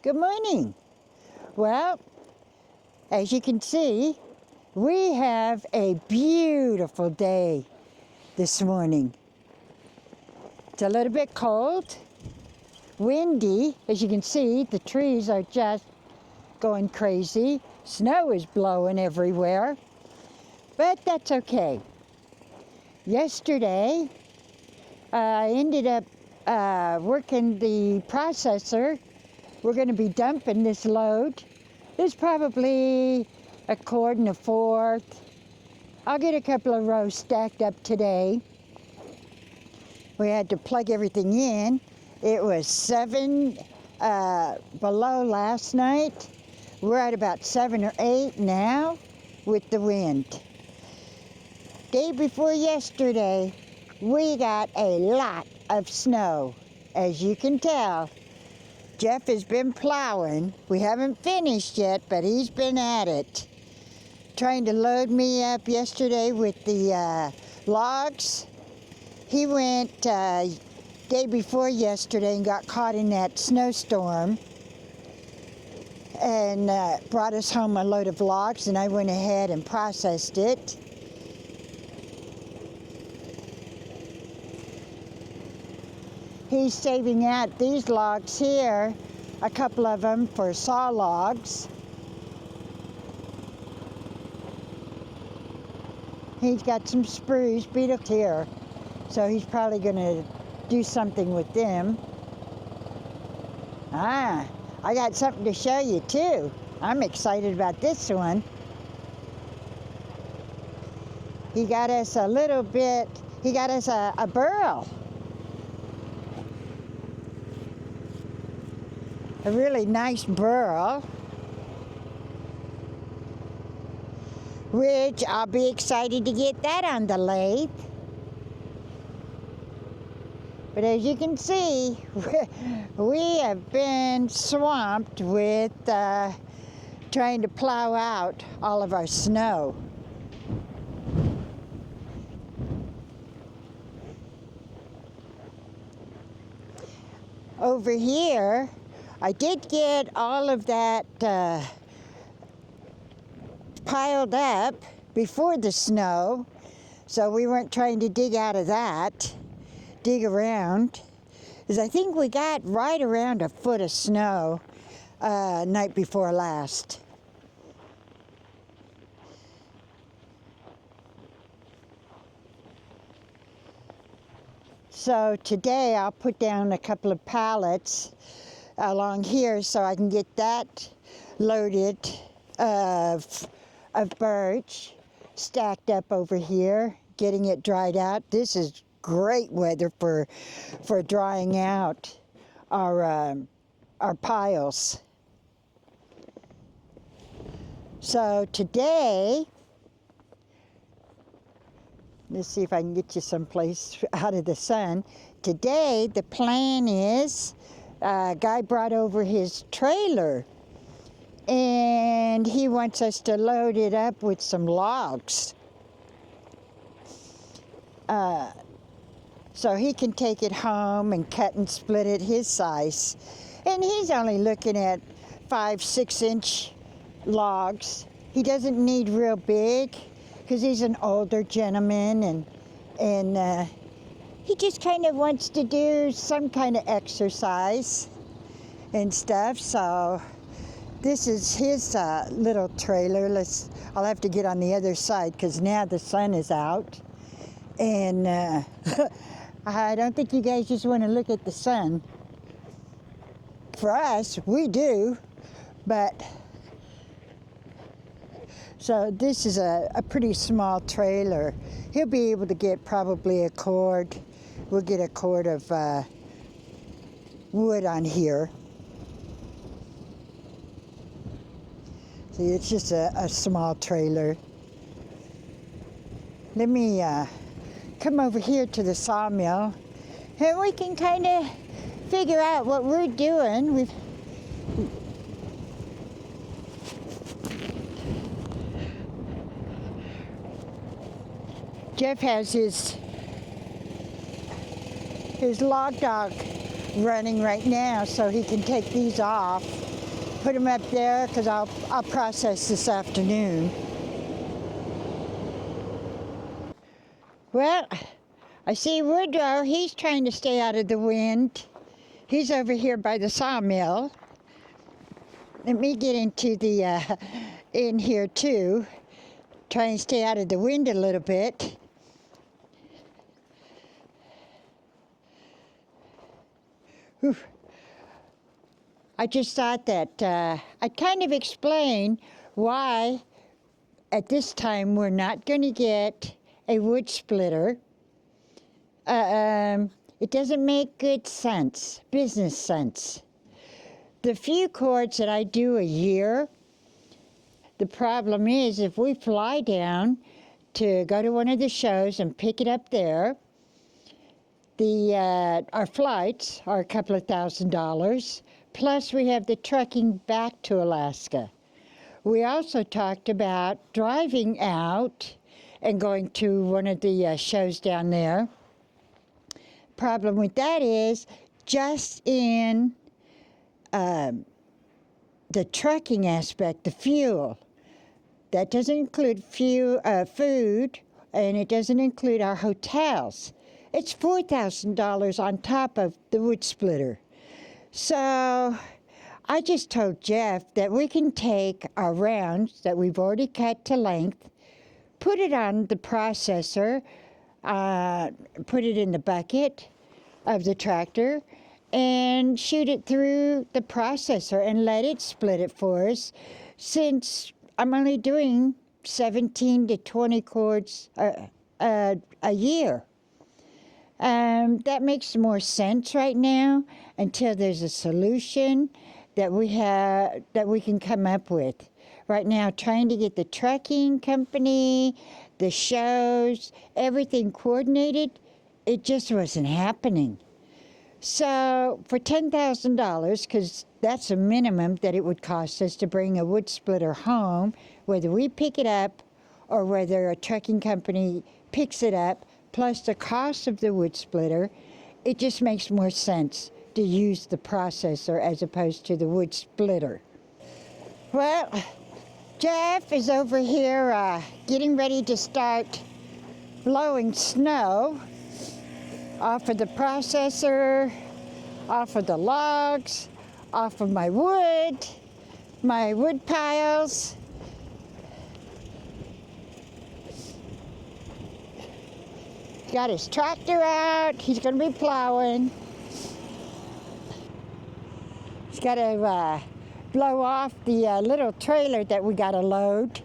Good morning. Well, as you can see, we have a beautiful day this morning. It's a little bit cold, windy. As you can see, the trees are just going crazy. Snow is blowing everywhere, but that's okay. Yesterday, I ended up working the processor. We're going to be dumping this load. There's probably a cord and a fourth. I'll get a couple of rows stacked up today. We had to plug everything in. It was 7 below last night. We're at about 7 or 8 now with the wind. Day before yesterday, we got a lot of snow, as you can tell. Jeff has been plowing. We haven't finished yet, but he's been at it. Trying to load me up yesterday with the logs. He went day before yesterday and got caught in that snowstorm and brought us home a load of logs, and I went ahead and processed it. He's saving out these logs here, a couple of them for saw logs. He's got some spruce beetles here, so he's probably going to do something with them. I got something to show you too. I'm excited about this one. He got us a little bit, he got us a burl. A really nice burl, which I'll be excited to get that on the lathe. But as you can see, we have been swamped with trying to plow out all of our snow. Over here, I did get all of that piled up before the snow, so we weren't trying to dig out of that, dig around, because I think we got right around a foot of snow night before last. So today I'll put down a couple of pallets along here so I can get that loaded of birch stacked up over here, getting it dried out. This is great weather for drying out our piles. So today, let's see if I can get you someplace out of the sun. Today the plan is, a guy brought over his trailer and he wants us to load it up with some logs. So he can take it home and cut and split it his size. And he's only looking at 5-6 inch logs. He doesn't need real big because he's an older gentleman, and he just kind of wants to do some kind of exercise and stuff. So this is his little trailer. I'll have to get on the other side because now the sun is out. And I don't think you guys just want to look at the sun. For us, we do, but so this is a pretty small trailer. He'll be able to get probably a cord. We'll get a cord of wood on here. See, it's just a small trailer. Let me come over here to the sawmill and we can kind of figure out what we're doing. Jeff has his log dog running right now so he can take these off. put them up there because I'll process this afternoon. Well, I see Woodrow, he's trying to stay out of the wind. He's over here by the sawmill. Let me get into the, in here too. Try and stay out of the wind a little bit. Whew. I just thought that I'd kind of explain why at this time we're not going to get a wood splitter. It doesn't make good sense, business sense. The few cords that I do a year, the problem is if we fly down to go to one of the shows and pick it up there, our flights are a couple of $1,000s, plus we have the trucking back to Alaska. We also talked about driving out and going to one of the shows down there. Problem with that is just in the trucking aspect, the fuel. That doesn't include food, and it doesn't include our hotels. It's $4,000 on top of the wood splitter. So I just told Jeff that we can take our rounds that we've already cut to length, put it on the processor, put it in the bucket of the tractor, and shoot it through the processor and let it split it for us, since I'm only doing 17 to 20 cords a year. That makes more sense right now until there's a solution that we can come up with. Right now, trying to get the trucking company, the shows, everything coordinated, it just wasn't happening. So for $10,000, because that's a minimum that it would cost us to bring a wood splitter home, whether we pick it up or whether a trucking company picks it up, plus the cost of the wood splitter, it just makes more sense to use the processor as opposed to the wood splitter. Well, Jeff is over here getting ready to start blowing snow off of the processor, off of the logs, off of my wood piles. Got his tractor out. He's going to be plowing. He's got to blow off the little trailer that we got to load.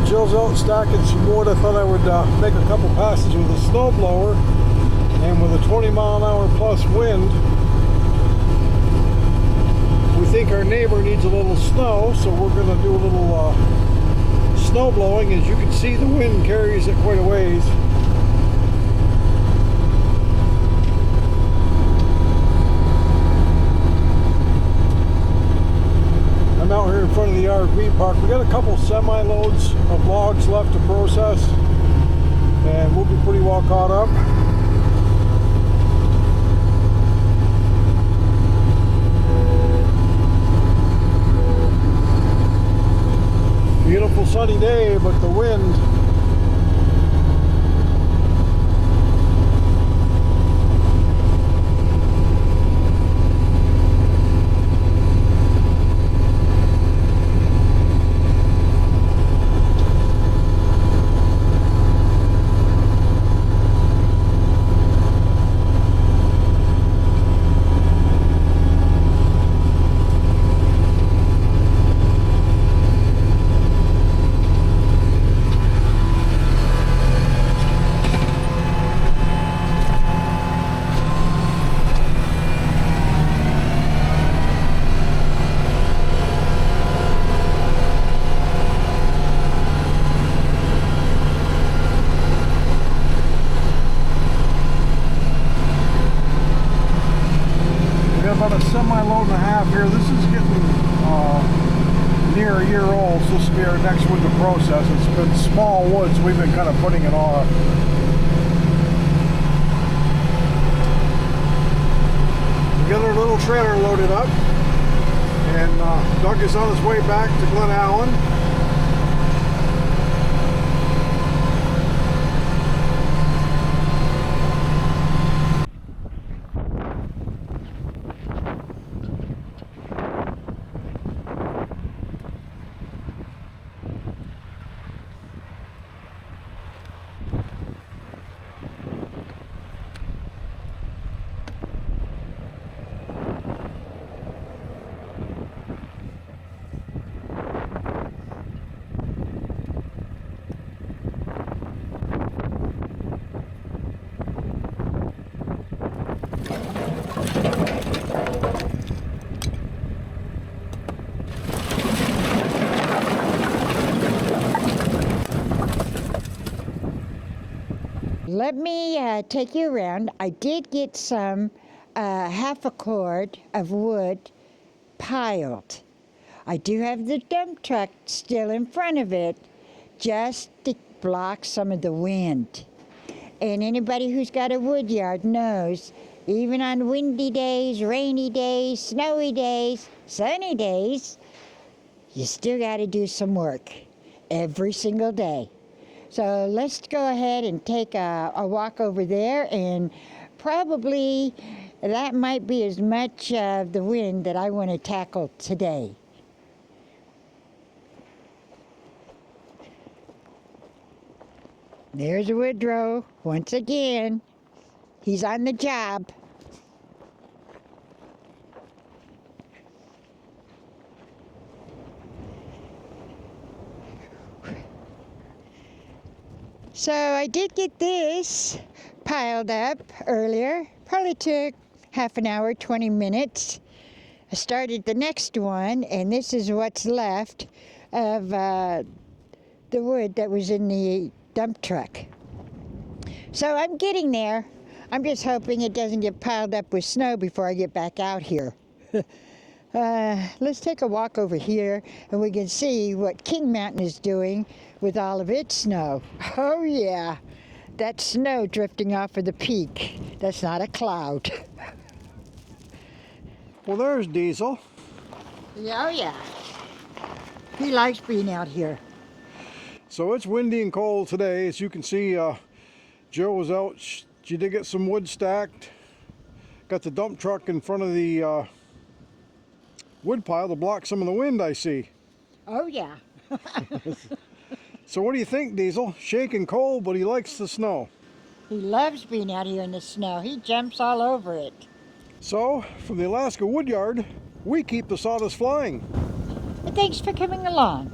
Jill's out stacking some wood. I thought I would make a couple passes with a snow blower, and with a 20-mile-an-hour plus wind, we think our neighbor needs a little snow, so we're going to do a little snow blowing. As you can see, the wind carries it quite a ways. I'm out here in front of the RV park. We got a couple semi-loads of logs left to process, and we'll be pretty well caught up. Beautiful sunny day, but the wind. About a semi-load and a half here. This is getting near a year old, so this will be our next wood to process. It's been small wood, so we've been kind of putting it off. We got our little trailer loaded up, and Doug is on his way back to Glen Allen. Let me take you around. I did get some half a cord of wood piled. I do have the dump truck still in front of it just to block some of the wind. And anybody who's got a wood yard knows, even on windy days, rainy days, snowy days, sunny days, you still got to do some work every single day. So let's go ahead and take a walk over there, and probably that might be as much of the wind that I want to tackle today. There's Woodrow once again. He's on the job. So I did get this piled up earlier. Probably took half an hour, 20 minutes. I started the next one, and this is what's left of the wood that was in the dump truck. So I'm getting there. I'm just hoping it doesn't get piled up with snow before I get back out here. Let's take a walk over here, and we can see what King Mountain is doing with all of its snow. Oh yeah, that snow drifting off of the peak. That's not a cloud. Well, there's Diesel. Oh yeah, he likes being out here. So it's windy and cold today. As you can see, Jill was out. She did get some wood stacked. Got the dump truck in front of the wood pile to block some of the wind I see. Oh yeah. So what do you think, Diesel? Shaking cold, but he likes the snow. He loves being out here in the snow. He jumps all over it. So, from the Alaska WoodYard, we keep the sawdust flying. And thanks for coming along.